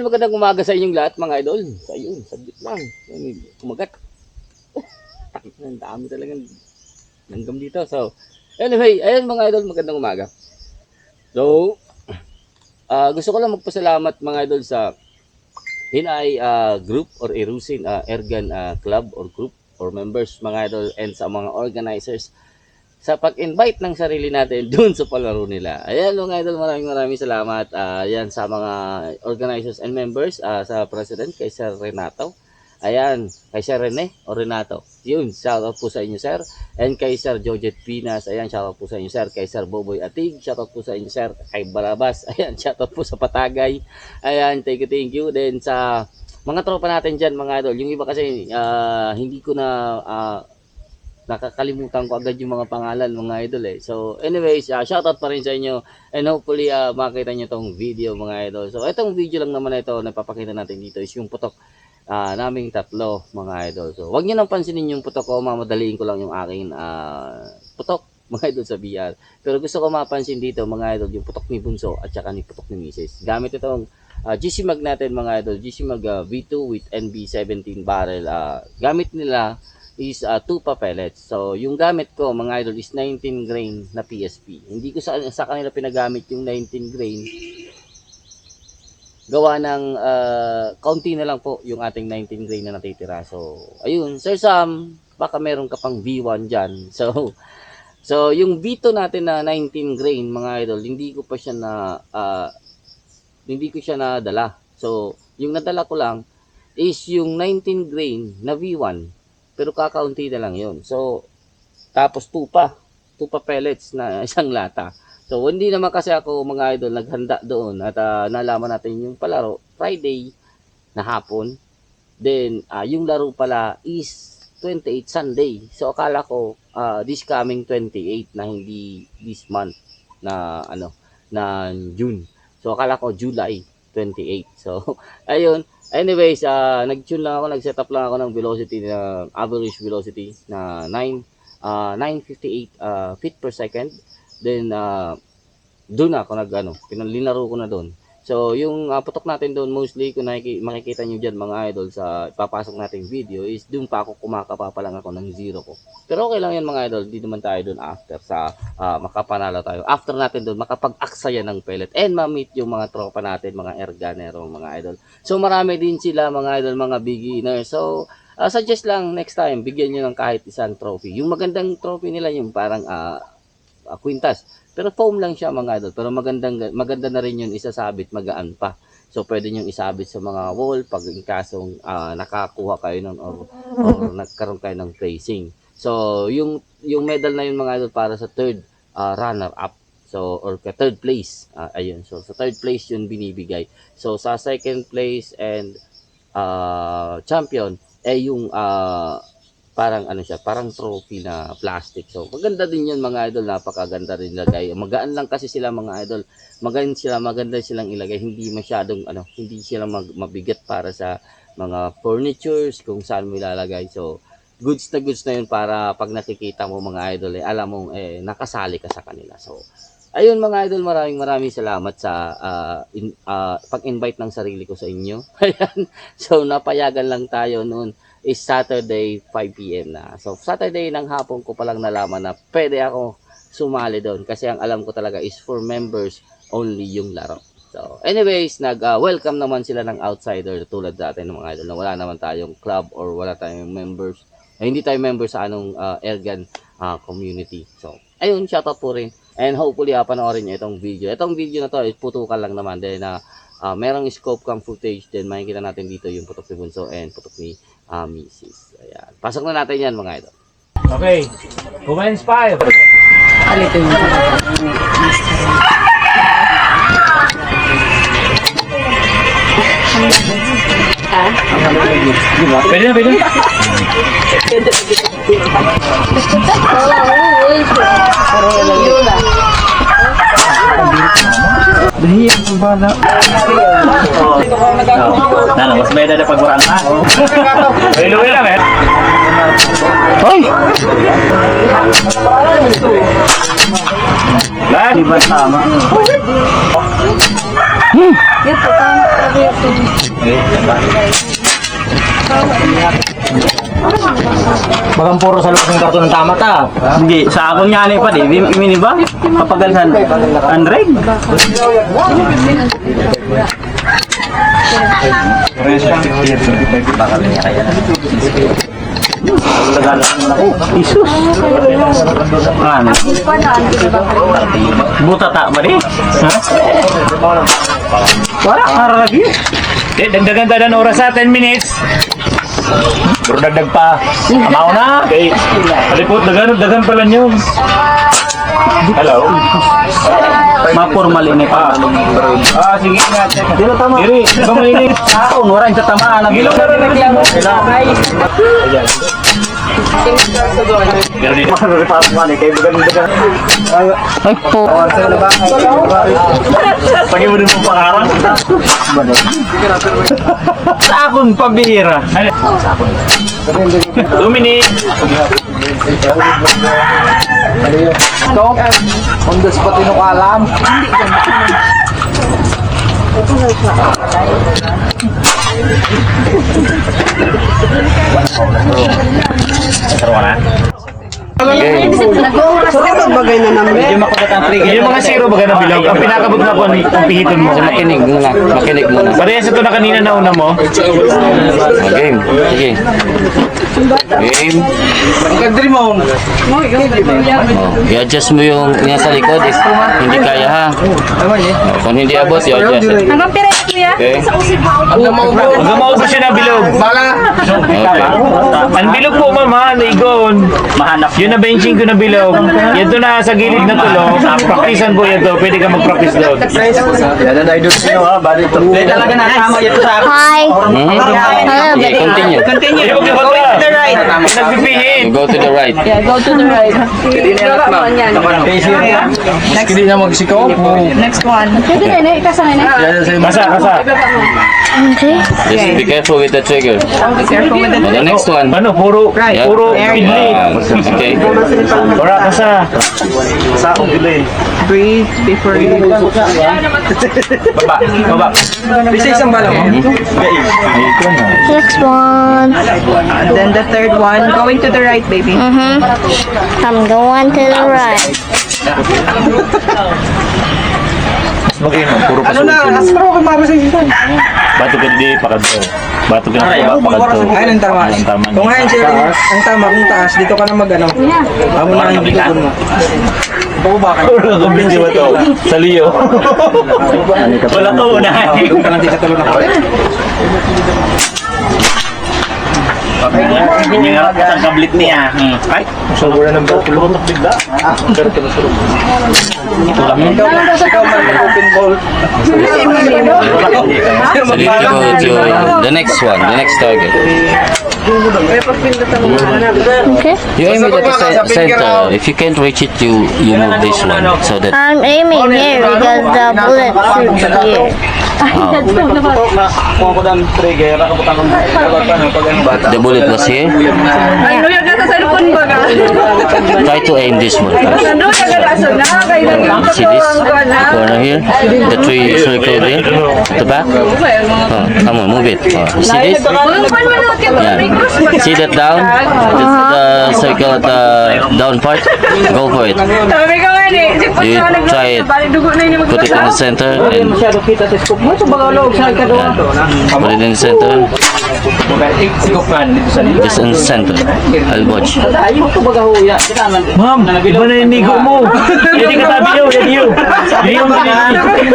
Magandang umaga sa inyong lahat mga idol. So, ayun, sabit lang. Kumagat. Ang dami talagang langgam dito. So, anyway, ayun mga idol, magandang umaga. So, gusto ko lang magpasalamat mga idol sa Hinay group or Erusin Ergan club or group or members mga idol and sa mga organizers sa pag-invite ng sarili natin doon sa palaro nila. Ayan mga idol, maraming salamat. Ayan sa mga organizers and members, sa President, kay Sir Renato. Ayan, kay Sir Rene o Renato. Yun, shoutout po sa inyo Sir. And kay Sir Jojet Pinas, ayan, shoutout po sa inyo Sir. Kay Sir Boboy Atig, shoutout po sa inyo Sir. Kay Barabas, ayan, shoutout po sa Patagay. Ayan, thank you. Then sa mga tropa natin dyan mga idol, yung iba kasi hindi ko na nakakalimutan ko agad yung mga pangalan mga idol eh. So anyways, shoutout pa rin sa inyo and hopefully makita nyo tong video mga idol. So itong video lang naman ito na papakita natin dito is yung putok naming tatlo mga idol. So wag nyo nang pansinin yung putok ko, mamadaliin ko lang yung aking putok mga idol sa VR. Pero gusto ko mapansin dito mga idol yung putok ni Bunso at saka ni putok ni Mrs. Gamit itong GC Mag natin mga idol, GC Mag V2 with NB17 barrel. Gamit nila is 2 pa pellets. So yung gamit ko mga idol is 19 grain na PSP. Hindi ko sa kanila pinagamit yung 19 grain. Gawa ng kaunti na lang po yung ating 19 grain na natitira. So ayun, Sir Sam, baka meron ka pang V1 dyan. So yung V2 natin na 19 grain mga idol, hindi ko siya nadala. So yung nadala ko lang is yung 19 grain na V1. Pero kakaunti na lang yun. So, tapos 2 pa pellets na isang lata. So, hindi naman kasi ako mga idol naghanda doon at nalaman natin yung palaro Friday na hapon. Then, yung laro pala is 28 Sunday. So, akala ko this coming 28 na hindi this month na na June. So, akala ko July 28. So, ayun. Anyways, nag-tune lang ako, nag-set up lang ako ng velocity na average velocity na 958 feet per second. Then doon ako linaro ko na doon. So yung putok natin doon mostly kung makikita niyo diyan mga idol sa ipapasok nating video is doon pa ako kumakapa pa lang ako ng zero ko. Pero okay lang yan mga idol, di naman tayo doon after sa makapanalo tayo. After natin doon makapag-aksaya ng pellet and ma-meet yung mga tropa natin, mga erganero mga idol. So marami din sila mga idol, mga beginners. So suggest lang next time bigyan niyo ng kahit isang trophy. Yung magandang trophy nila yung parang quintas. Pero foam lang siya mga idol. Pero maganda na rin yun isasabit, magaan pa. So pwede nyo isabit sa mga wall pag in kasong nakakuha kayo ng or nagkaroon kayo ng placing. So yung medal na yun mga idol para sa third runner up. So or third place. Ayun. So sa third place yun binibigay. So sa second place and champion yung parang parang trophy na plastic. So maganda din 'yun mga idol, napakaganda rin ilagay. Magaan lang kasi sila mga idol. Maganda silang ilagay, hindi masyadong hindi sila mabigat para sa mga furnitures kung saan mo ilalagay. So goods na 'yun para pag nakikita mo mga idol alam mo nakasali ka sa kanila. So ayun mga idol, maraming salamat sa pag-invite ng sarili ko sa inyo. Ayan. So napayagan lang tayo noon is Saturday 5 PM na. So Saturday ng hapon ko palang nalaman na pwede ako sumali doon kasi ang alam ko talaga is for members only yung laro. So anyways, welcome naman sila ng outsider tulad natin ng mga idol na wala naman tayong club or wala tayong members. Hindi tayo members sa Ergan community. So ayun, shoutout po rin. And hopefully panoorin niyo itong video. Itong video na to is putukan lang naman dahil na merong scope cam footage din makikita natin dito yung putok ni Bunso and putok ni Mrs. Ayan. Pasok na natin yan mga idol. Okay. Commence 5. Alito yung Pwede na. Dahil ang bala. Nano, mas may dada paguranta. Luwi lang Hoy! Di ba tama? Yan po, sabi ito. Bagang puro sa loob ng karton ng tama ta. Hindi, sa akong nyali pa di. Mini ba? Papagalsan. 100? Isus. Ano? Buta ta ba di? Ha? Wala karagi. Dagdagan tayo ng oras sa 10 minutes. Pero dagdag pa. Amaw na. Okay. Alipot, dagan pala niyo. Hello. Ma-formal ini pa. Sige nga. Dilo tama. Diri, ikaw malinis. Taon, wala yung tatamaan. Ang Gilong na rin reklamo. Ayan. Ay po. Pagi mo din mo pangarang. Sa akong pabira. 2 minutes. On the spot inukalam. Medyo makulat ang trigger. Yung mga zero baga na bilog. Ang pinakabot na po ang pihiton mo. Makinig muna. Makinig muna. Parehas ito na kanina na una mo. Game. Sige. Game. Oh, i-adjust mo yung nasa likod if hindi kaya ha. Kung hindi abot, i-adjust. Hanggang pera ito kuya? Okay. Hanggang maubos siya na bilog. Okay. Ang bilog po mama, naigon. Mahanap. Yun na benching ko na bilog. Yan to na sa gilid na tulo. Praktisan po yan to. Pwede ka mag-practice doon. Yan na idol niyo ha, bali to. Talaga nakama ito sa akin. Hi. Okay, continue. Ayaw ka ba ka? Nagpipihin. Go to the right. Yeah, go to the right. Hindi na magsikaw. Next one. Pwede na, ikasangay na. Kasa. Okay. Just be careful with the trigger. Be careful with On the next one. Ano, puro Yeah. idli. Okay. Ora kasa. Breathe before you Baba. Bisa isang bala mo. Next one. Then the third one, going to the right, baby. I'm going to the right. Puro Ano na? Astro ka mabasa ito. Bato ka di pakadto. Bato ka na pakadto. Ayun ang tama. Ang tama. Kung ngayon sila, ang tama kung taas, dito ka na mag-ano. Amo na ang likod mo. Wala kang video ito. Sa Leo. Wala ka unahan. Doon ka lang dito tulog na pala. Hindi nga ang kablit niya. Ay, Sobra ng bato. Bigla. Ikaw man open ball. So you need to go to the next one, the next target. Okay. You aim it at the center. If you can't reach it, you move this one so that I'm aiming here because the bullet shoots here. kung ako dang trigger, ako putang kong bata. the bullet was here. Ano yung nasa cellphone ba ka? Try to aim this one first. Ano yung nasa na? See this corner here? The three circle there at the back. Oh, come on, move it. Oh, you see this? Yeah. See that down? The circle at the down part? Go for it. Sabi ko nga eh. You try it. Put it in the center and Masyado kita sa scope mo. Ito baga loob sa ikaduha. put it in the center. Sikopan dito sa Just in the center. I'll watch. Ayaw ko baga huya. Ma'am, iba na yung nigo mo. Yan yung katabi yun. Yan yun. Yan yung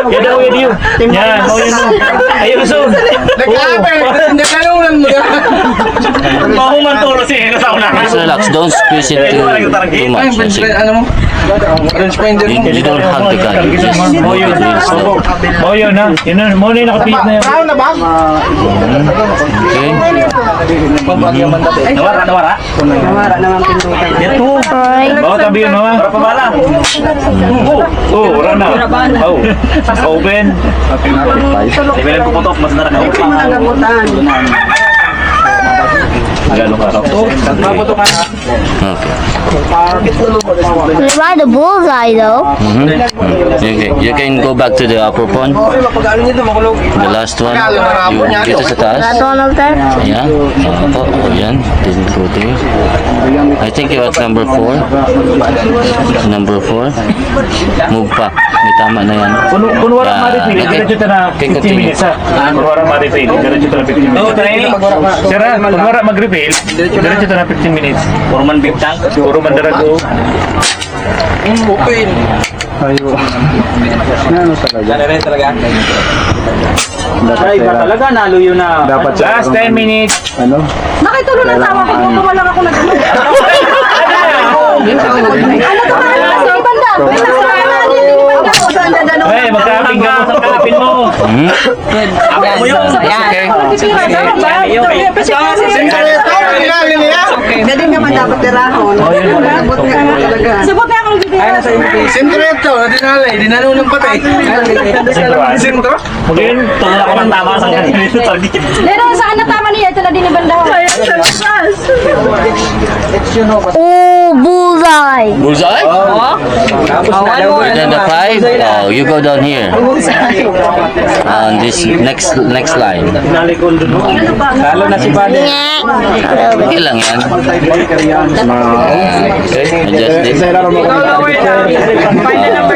yan daw yan yun. Yan. O yan yun. Ayun soon. Nagkalunan mo na. Mahuman turo siya. Nasa una. Just relax. Don't squeeze it too much. That's it. Ano mo? Orange finder mo. You don't hug the gun. You just O move yun. it really slow. O yun na. Yun na. Mo na yung nakapihit na yan. Brown na ba? Okay? Nawara. Namara naman pindutan. Ito. Alright. Bawa tabi yun ha. Para pabala. Oh, wala na. Oh. Open. Di ba lang puputok, mas narakawin pa. Nagabutan. Galong araw. Maputo ka na. Okay. We ride a bullseye though. You can go back to the upper pond. Pag-ano nito, makulog. The last one. Yung dito sa taas. That one up there? Ayan. Opo. Ayan. Didn't go there. I think you're at number 4. Number 4. Move pa. May tama na yan. Kung wala ma-refill, Okay. diretso na Okay, 15 continue. minutes ha. Kung wala ma-refill, diretso na 15 minutes. Sira, kung wala mag-refill, diretso na 15 minutes. Purman bigtang. Puro mandarago. Open. Ano rin talaga? Ay, ba talaga naluyo na. Last 10 minutes. Nakitulo na tama ko. Gumawa lang ako na gano'n. Ano to ba? Sa banda. Eh, magkakapinggan mo sa kalapin mo. Pwede naman dapat tirahon. Subot na akong bibigyan. Sintreto, dinalay, dinanunong patay. Isin mo ka? Mugin, tulad ako ng tama sa kanila sa target. Lero, saan na tama niya? Ito na din ibang daw. Oh, bullseye. Bullseye? And then the 5. Oh, you go down here. On this next line. Lalo na si Bade. Okay lang yan. Okay, adjust this.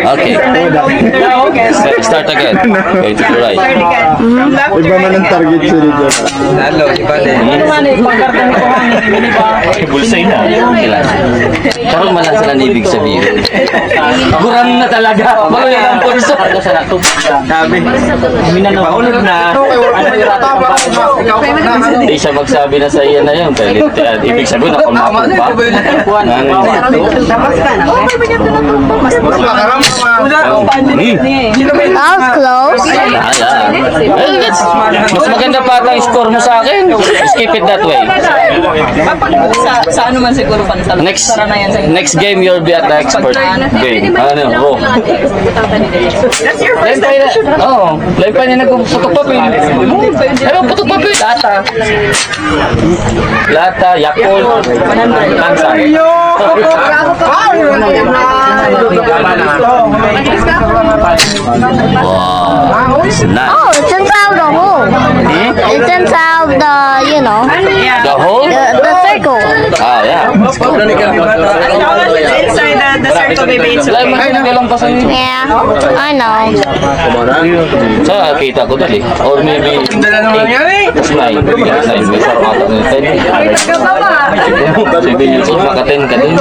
Okay. Start again. Going to the right. Iba man ang target siya dito. Lalo, si Bade. Bulsay na. Okay lang. Karoon man lang sila na ibig sabihin. Guram na talaga. Maroon ang pulso. Sabi. Maulog na. Hindi siya magsabi na sa iya na yun. Pero ibig sabihin na kumapag pa. That was close. Mas maganda pa ang score mo sa akin. Skip it that way. Sa ano man siguro pa sa Next game, you'll be at the expert game. Ano, raw. Lain pa yun. Oo. Lain pa yun nagpuputok papel. Ano, putok papel? Lata, Yakult, Tansan. Wow. Nice. Oh, it's inside the hole. It's inside the, you know, The whole? the circle. Ah, yeah. Inside the circle, baby. Lain man yun, kailang pasan yun. Yeah, I know. So, kita ko dali. Or maybe 8 plus 9. May sarong ata ng 10. 7 years old, maka 10 ka din.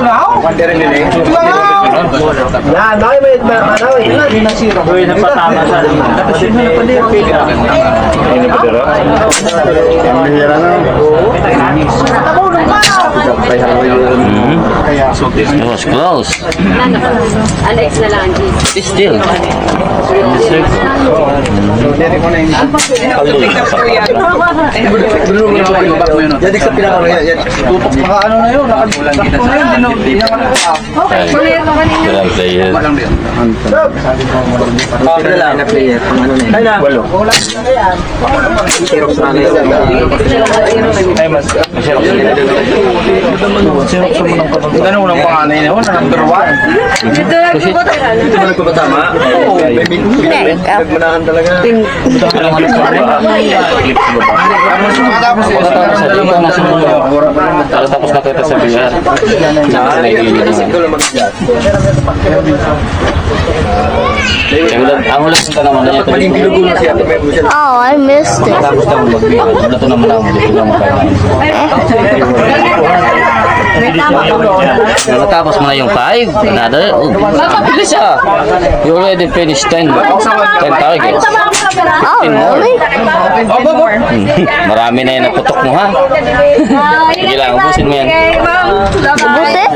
Uy, napatama sa. Ano ba dito? It was close. Alex na lang. Still. In the circle. Jadi sa pinaka tutok mga ano na yun. Nakalimutan na yun. Hindi Grabe player. lang na player. Ano na Walo. Xerox na yun. Ay, mas. Masarap sa mga. Ganun unang panganay na yun. Number 1. Ito ba nagpapatama? Oo. Nagmanahan talaga. Tapos na kita sa biyan. Ang ulas ka naman na ito. Oh, I missed it. Tapos ka magbiyan. Wala to naman ako. Dito naman kayo. Natapos mo na yung 5. Another. Oh, bilis ah. You already finished 10. 10 targets. Oh, really? Marami na yung naputok mo ha. Sige lang, ubusin mo yan. Ubus it?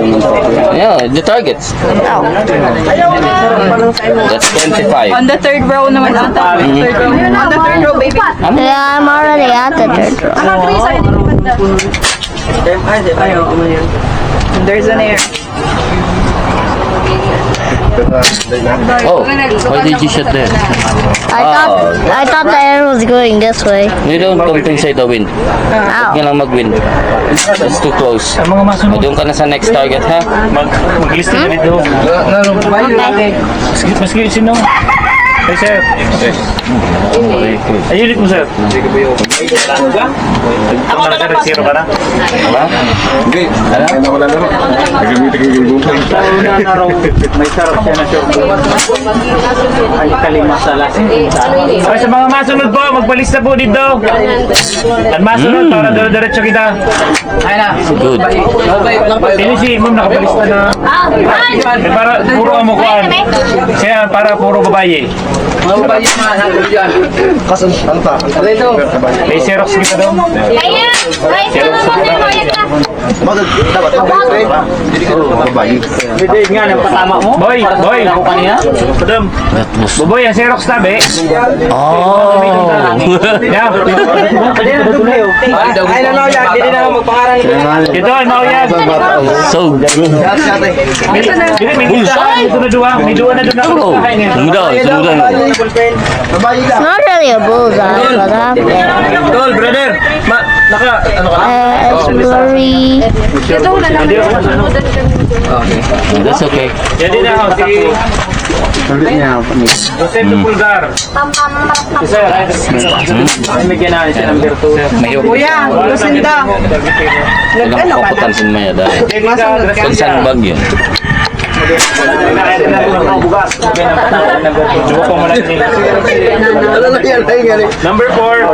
Yeah, the targets. Oh. That's 25. On the third row naman ata. Third row. On the third row, baby. Yeah, I'm already at the third row. There's an air. Oh, why did you shoot there? I thought the air was going this way. You don't compensate the wind. Ow. Huwag lang mag-wind. It's too close. Ang mga masunod. Doon ka na sa next target, ha? Mag-list na dito. Maski sino? Hey, sir. Okay. Ay, ulit mo, sir. Ako na lang. Zero ka na? Diba? Hindi. Wala naman. May sarap siya na short. Ay, kalima sa last. Okay, sa mga masunod po, magbalista po dito. At masunod, para diretso kita. Good. Sino si Ma'am nakabalista na? Eh, para puro amukuan. Siya, para puro babae. May Xerox kita daw. Hindi nga, napatama mo. Boy, boy. Ako kanina. Madam. Boboy, ang Xerox tabi. Oh. Yeah. Ay, nanoyag. Hindi na ako magpangaran. Ito, ang mauyag. So good. May dito na duwa. May duwa na doon ako. Oh, sumudaw, sumudaw. It's not really a bullseye, but happened. Tol, brother. Ano ka? It's blurry. That's okay. Yan din ako, si Jose Pulgar. Sir, Ay, may kinali siya ng virtu. May Kuya, Lucinda. Nag-ano ka na? kaputan maya dahil. Masunod ka. Kung saan bagyo. Number 4.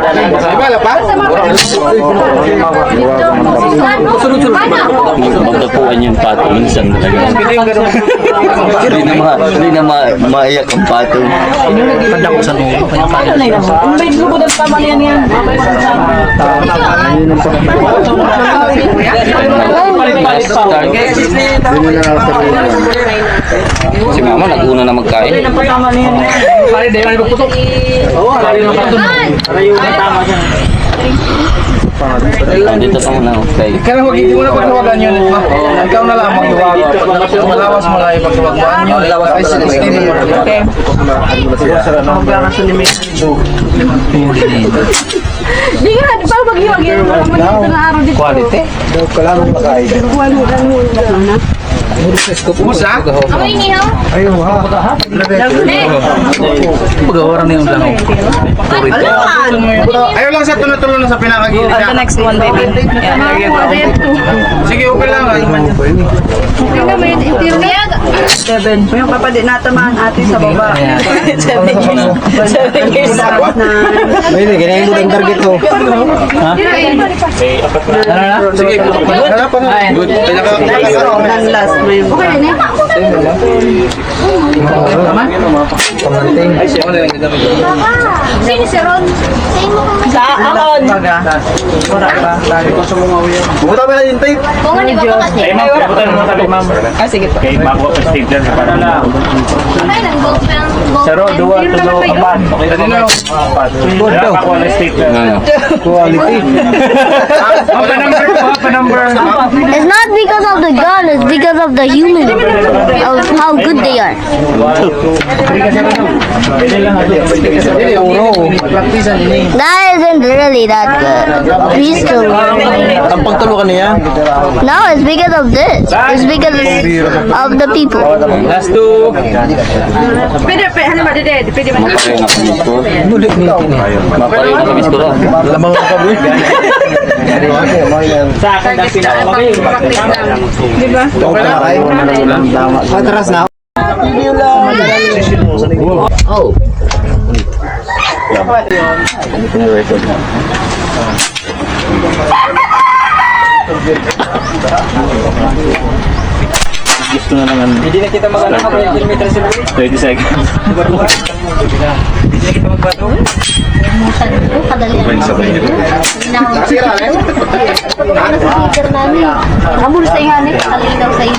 Magdapuan yung pato minsan talaga. Hindi na maiyak ang pato. May grupo ng tama niyan yan. Last target. Si mama nag-una na magkain. Dito pa muna. Okay. Kaya hindi mo na pagtawagan yun. Ikaw na lang magtawagan. Malawas mo lang ipagtawagan yun. Ay, sinistin mo. Okay. Di nga, di ba mag-iwag yun? Ito na araw dito. Quality? Kalarong makain. Kumusta? Amoy niyo? Ayun ha. Pagawaran na yung langaw. Ayaw lang sa tulo-tulo na sa pinakagilid. The next one, baby. Yeah, there you go. Sige, okay lang. Seven. Yung kapatid natamaan ate sa baba. 7 years old na. Ayun, ganyan mo ang target ko. Ano na? Sige, wala pa nga. Good. Last mo yung Okay na. Sino si Ron? sa akon. Buta ba na yung tape? Kung ano ko kasi. Ay, ma'am, kaputan mo tabi, ma'am. Ah, sige po. Okay, makuha pa stapler sa para lang. Ay, nang gold pen. Saro, duwa, tulo, apat. Okay, Dali na. Wala makuha na stapler. Quality. Apa number po, apa number. It's not because of the gun, it's because of the human. Of how good they are. That isn't really that good. Please do. Ang pagtalo ka niya? No, it's because of this. It's because of the people. Last two. Pwede, ano ba, dede? Pwede ba? Maparin na kami siguro. Lamang ka ba? Sa akin ang pinakamagay. Di ba? Okay lang. Atras na. Oh. Gusto na naman. Hindi na kita mag-anak 20 seconds. Kadali. Speaker namin. Amul sa iyo, Alex. Kalinaw sa iyo.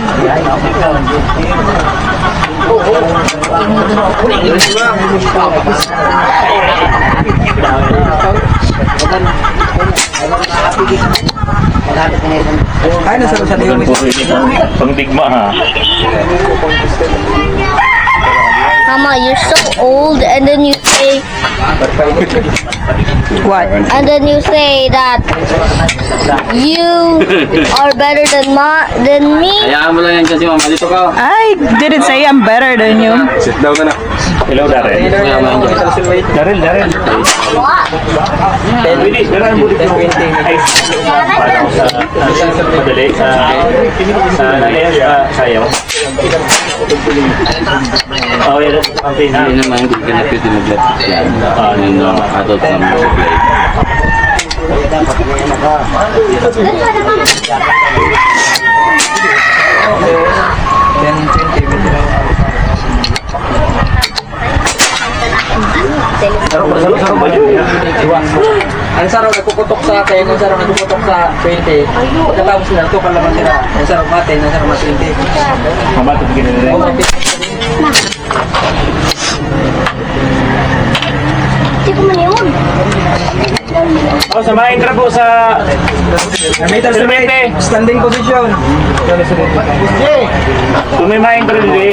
Ay, nasa yung Pang digma ha. Mama, you're so old, and then you say, What? and then you say that you are better than me. Hayaan mo lang yan kasi mama. Dito ka. I didn't say I'm better than you. Sit down ka na. Hello, Darren. Darren. Pwede, Darren, buti ko. Ay, paano sa madali, sa nalayan, sayaw. Oh, yeah, that's something. Hindi naman, hindi ka na pwede mag-laptop yan. Yung adult na mag-play. Ang sarap nagpuputok sa akin, ang sarap nagpuputok sa 20. Pagkatapos na ito, kalaman sila. Ang sarap mati, ang sarap mati 20. Mabato bigyan nila. Hindi ko man yun. Oh, samahin ka po sa Meter sa standing position. tumimahin ka rin eh.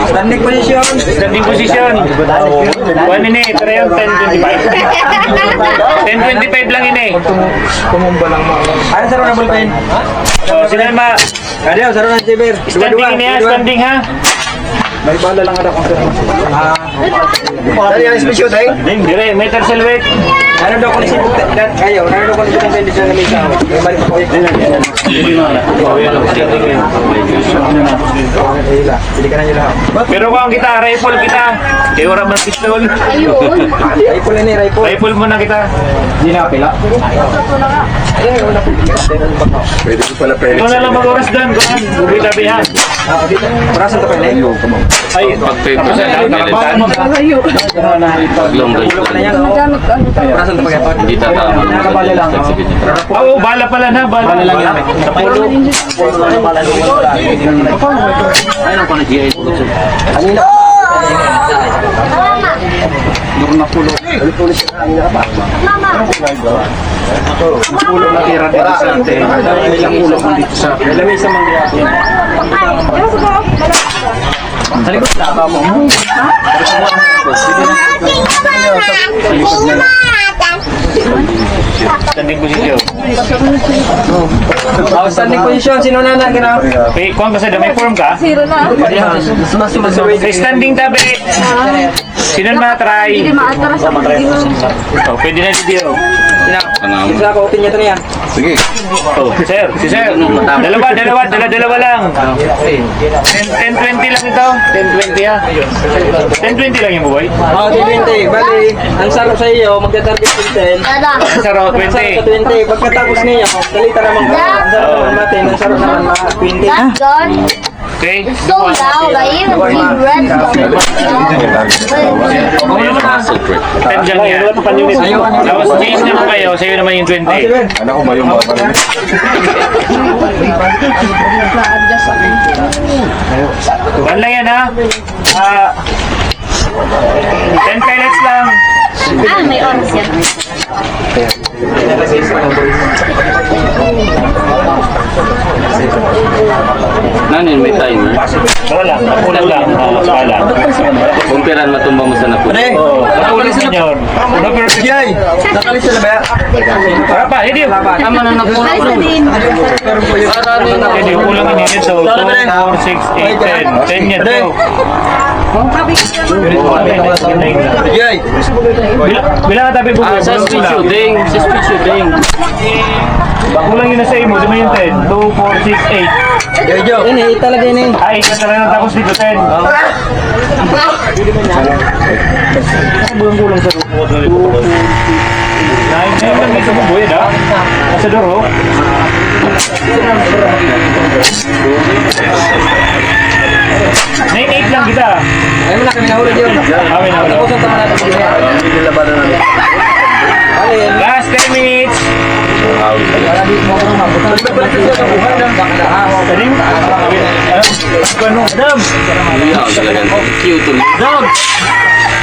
Standing position. Standing position. 1 ini, pero yung 10.25. 10.25 lang ini. Ano sarap na ballpen? So, sila ma, Adiyo, sarap na Jiber. standing ini ha, standing ha. May bala lang ada kung Dari yang special tayo. Standing, dire, meter silhouette. Ano daw kung isip dat kayo? Ano daw kung isip ng condition na misa? May balik ko. Hindi ka na nila. Pero kung kita, rifle kita. Kaya wala man pistol. Ayun. Rifle ni rifle. Rifle muna kita. Hindi na pila. Pwede ko pala pwede. Ikaw na lang mag-oras doon. Kuhan, bubi tabi ha. Parasan to pa ni. Ay, Pag-paper sa nakabaan mo. Pag-long range Ano lang. yan? Parasan to pa kaya. Hindi tatama. Nakabala lang. Oo, bala pala na. Bala lang yan. Sa pulo. Ayun ko na GI. Pulo na tira dito sa atin. Ilang pulo kung dito sa atin. Lamay sa mga Sa likod lang ba mo? standing position. Standing position. Sino na na ginawa? Okay, kung kasi may form ka. Sa standing tabi. Sino na try? Oh, pwede na video. Isa ko open niya to niya. Sige. Oh, sir, si sir. Dalawa lang. 10-20 lang ito. 10-20 ha. 10-20 lang yung buhay. Oh, 20. Bali, ang sarap sa iyo, magta-target 10. Dada. Saro, Ang sarap sa 20. 20. Pagkatapos niya, salita naman ka. Ang sarap naman natin. Ang sarap naman mga 20. That gun Okay? so loud. I even see red gun. Time dyan yan. Tapos change naman kayo. Sa'yo naman yung 20. Anak ko ba yung mga pala? One lang yan ha. 10 pellets lang. Ah, may oras yan. Nanin, may timer. Wala. Napunan lang. Wala. Kumpiran matumba mo sa napun. Oh, napunan mo yun. Perfect. Yay! Nakalis na ba? Para pa, hindi. Tama na napunan ko. Hindi, kulang ang init. So, 2, 4, 6, 8, 10. 10 yan. Yay! Bilang ka tabi po. Sa speed shooting. Sa speed shooting. Kulang yun na sa imo. Di ba yung 10? 2, 4, 6, 8. Yo, ini talaga ini. Ay, ika talaga tapos dito 10. Bulang-bulang sa rupo. 2, 4, 6, 9 lang ito mo buhay na. Nasa duro. 9-8 lang kita. Ay mo na kami nahulog yun. Kami na. Tapos ang tama natin. Hindi labanan namin. Alin? Last 10 minutes. Kaling? Ano? Adam! Cute. Adam!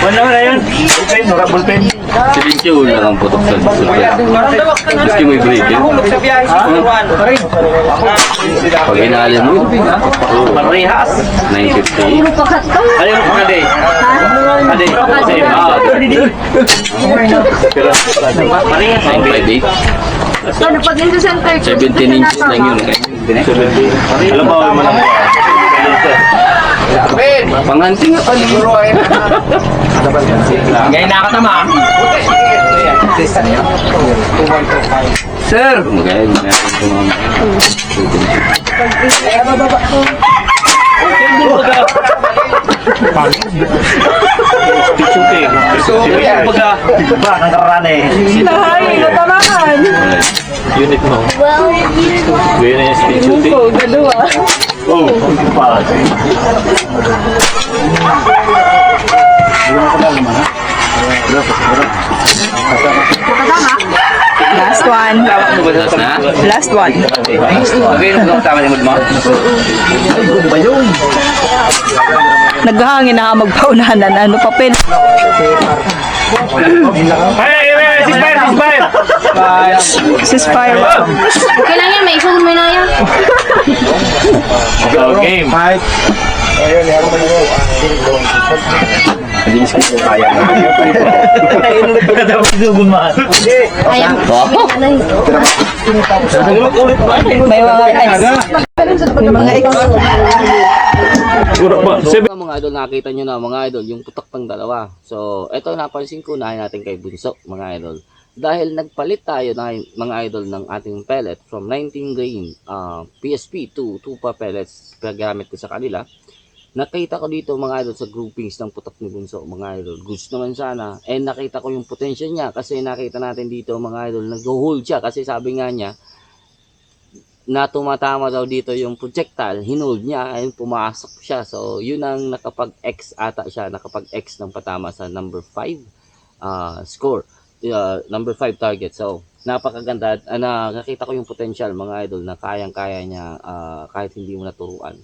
Wala na yun. Bullpen, nura bullpen. 72 lang ang putok sa Gusto mo i-break yun? Hulog sa biyahe si Juan. Pag inaalin mo, Parehas. 950. Ano yung ade? Ade. Pero parehas. 958. Ano pag in the center? 17 inches lang yun. 70. Alam mo, mo lang. Panganting nga pala. Ngayon nakatama. Sir! Magaling natin ito mga Ba, ang karane. Ay, natamahan. Unit mo. Well, Gawin na yung speed shooting. Dalawa. Oh, pa. Last one. Last na? Last one. Magaling mo tama yung mo. Naghahangin na magpaunahan na ano papel. Ay, ceasefire! Ceasefire. okay lang yan. May isang may na yan. Go, game. Pagkatapos dugumaan. Ayaw. May mga may mga Mga idol, nakita nyo na mga idol, yung putok ng dalawa. So, ito napansin ko, nahin natin kay Bunso, mga idol. Dahil nagpalit tayo na mga idol ng ating pellet from 19 grain PSP to 2 pa pellets paggamit ko sa kanila. Nakita ko dito mga idol sa groupings ng putok ni Bunso, mga idol. Goods naman sana. And nakita ko yung potential niya kasi nakita natin dito mga idol, nag-hold siya kasi sabi nga niya, na tumatama daw dito yung projectile, hinold niya, and pumasok siya. So, yun ang nakapag-X ata siya, nakapag-X ng patama sa number 5 score, number 5 target. So, napakaganda, nakita ko yung potential mga idol na kayang-kaya niya kahit hindi mo naturuan.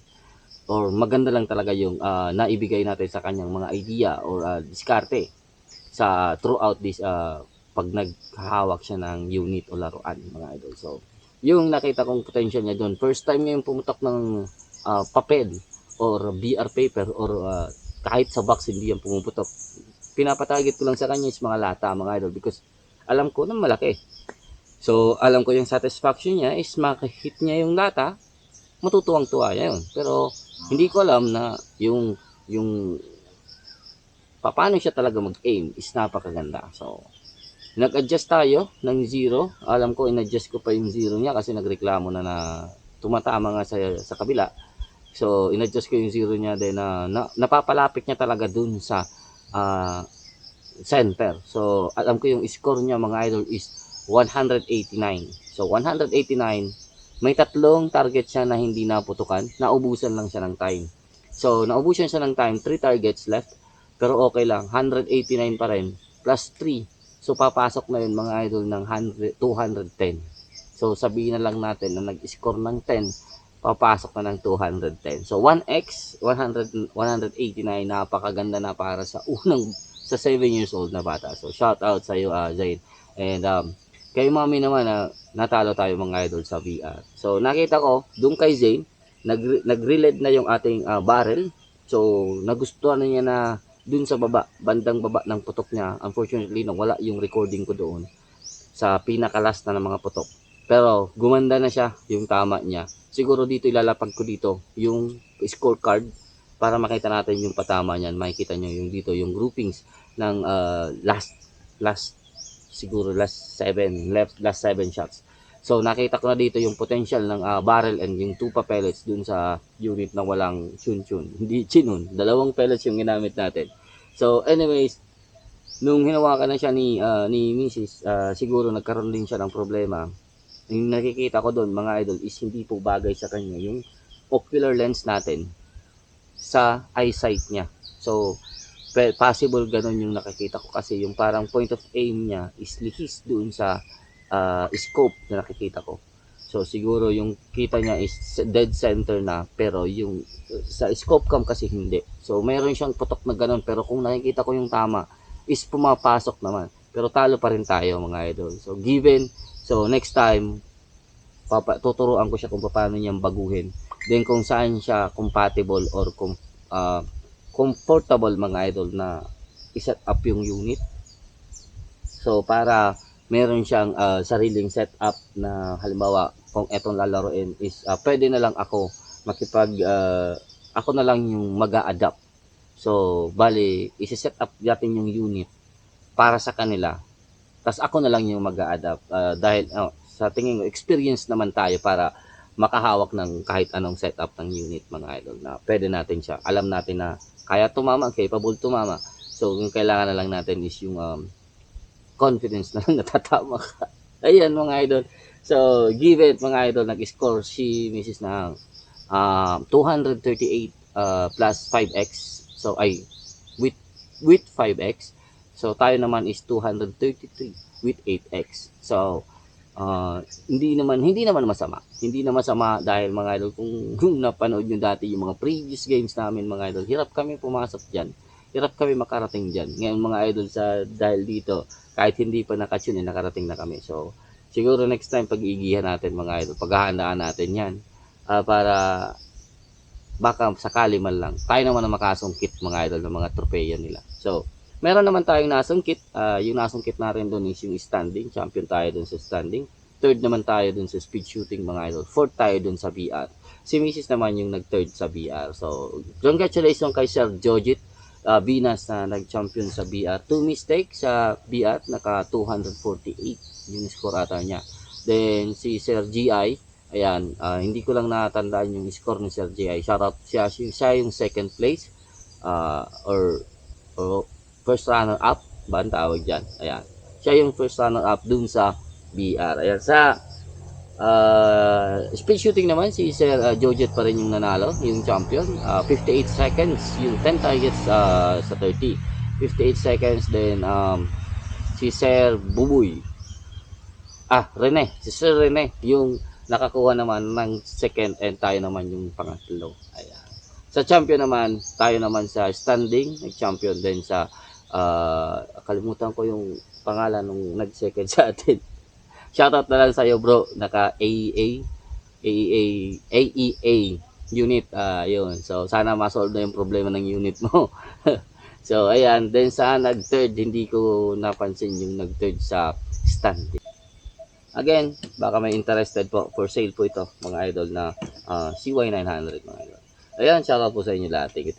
Or maganda lang talaga yung naibigay natin sa kanyang mga idea or diskarte sa throughout this pag naghahawak siya ng unit o laruan mga idol. So, yung nakita kong potential niya doon, first time niya yung pumutok ng papel or BR paper or kahit sa box hindi yan pumuputok. Pinapatarget ko lang sa kanya is mga lata mga idol because alam ko na malaki. So alam ko yung satisfaction niya is makahit niya yung lata, matutuwang-tuwa niya yun. Pero hindi ko alam na yung paano siya talaga mag-aim is napakaganda. So nag-adjust tayo ng 0. Alam ko, in-adjust ko pa yung 0 niya kasi nagreklamo na tumatama nga sa kabila. So, in-adjust ko yung 0 niya din na napapalapit niya talaga dun sa center. So, alam ko yung score niya mga idol is 189. So, 189, may tatlong target siya na hindi naputukan. Naubusan lang siya ng time. So, naubusan siya ng time, 3 targets left. Pero okay lang, 189 pa rin, plus 3. So, papasok na yun mga idol ng 210. So, sabihin na lang natin na nag-score ng 10, papasok na ng 210. So, 1x, 189, napakaganda na para sa 7 years old na bata. So, shout out sa iyo, Zain. And, kay mami naman, natalo tayo mga idol sa VR. So, nakita ko, doon kay Zain, nag-reled na yung ating barrel. So, nagustuhan na niya na dun sa baba, bandang baba ng putok niya. Unfortunately, wala yung recording ko doon sa pinakalas na ng mga putok. Pero gumanda na siya yung tama niya. Siguro dito ilalapag ko dito yung scorecard para makita natin yung patama niyan. Makikita nyo yung dito yung groupings ng last 7 shots. So nakita ko na dito yung potential ng barrel and yung 2 pa pellets dun sa unit na walang chun-chun. Hindi chinun, 2 pellets yung ginamit natin. So anyways, nung hinawakan na siya ni Mrs. Siguro nagkaroon din siya ng problema. Yung nakikita ko doon mga idol is hindi po bagay sa kanya yung ocular lens natin sa eyesight niya. So possible ganun yung nakikita ko kasi yung parang point of aim niya is lihis doon sa scope na nakikita ko. So siguro yung kita niya is dead center na, pero yung sa scope cam kasi hindi. So meron siyang putok na ganun, pero kung nakikita ko yung tama is pumapasok naman. Pero talo pa rin tayo mga idol. So given, so next time tuturuan ko siya kung paano niyang baguhin. Then kung saan siya compatible or comfortable mga idol na i-set up yung unit. So para meron siyang sariling setup na halimbawa kung etong lalaroin is pwede na lang ako ako na lang yung mag-a-adapt. So bali i-set up natin yung unit para sa kanila. Tapos ako na lang yung mag-a-adapt dahil sa tingin ko experience naman tayo para makahawak ng kahit anong setup ng unit mga idol na pwede natin siya. Alam natin na kaya tumama, capable tumama. So yung kailangan na lang natin is yung confidence na lang natatama ka. Ayan mga idol. So given mga idol, nag-score si Mrs. ng 238 plus 5x. So ay with 5x. So tayo naman is 233 with 8x. So hindi naman masama. Hindi na masama dahil mga idol kung napanood nyo dati yung mga previous games namin mga idol, hirap kami pumasok diyan. Hirap kami makarating diyan. Ngayon mga idol dahil dito kahit hindi pa nakatune nakarating na kami. So siguro next time pag-iigihan natin mga idol, paghahandaan natin 'yan para baka sakali man lang tayo naman na makasungkit mga idol ng mga tropeya nila. So meron naman tayong nasungkit. Yung nasungkit na rin doon is yung standing. Champion tayo doon sa standing. Third naman tayo doon sa speed shooting mga idol. Fourth tayo doon sa BR. Si Mrs. naman yung nag-third sa BR. So, congratulations kay Sir Jojit Binas na nag-champion sa BR. 2 mistakes sa BR. Naka 248 yung score ata niya. Then, si Sir GI. Ayan, hindi ko lang natandaan yung score ni Sir GI. Shoutout siya yung second place. Or first runner up ba ang tawag dyan. Ayan. Siya yung first runner up dun sa BR. Ayan. Sa speed shooting naman, si Sir Jojit pa rin yung nanalo, yung champion. 58 seconds, yung 10 targets sa 30. 58 seconds. Then, si Sir Buboy. Rene. Si Sir Rene, yung nakakuha naman ng second and tayo naman yung pangatlo. Ayan. Sa champion naman, tayo naman sa standing, nag-champion din sa kalimutan ko yung pangalan nung nag-second sa atin. Shoutout na lang sa iyo bro, naka AEA unit. Yun. So sana ma-solve na yung problema ng unit mo. So ayan, then sa nag-third, hindi ko napansin yung nag-third sa standing. Again, baka may interested po, for sale po ito mga idol na CY900 mga idol. Ayan, shoutout po sa inyo lahat. Thank you.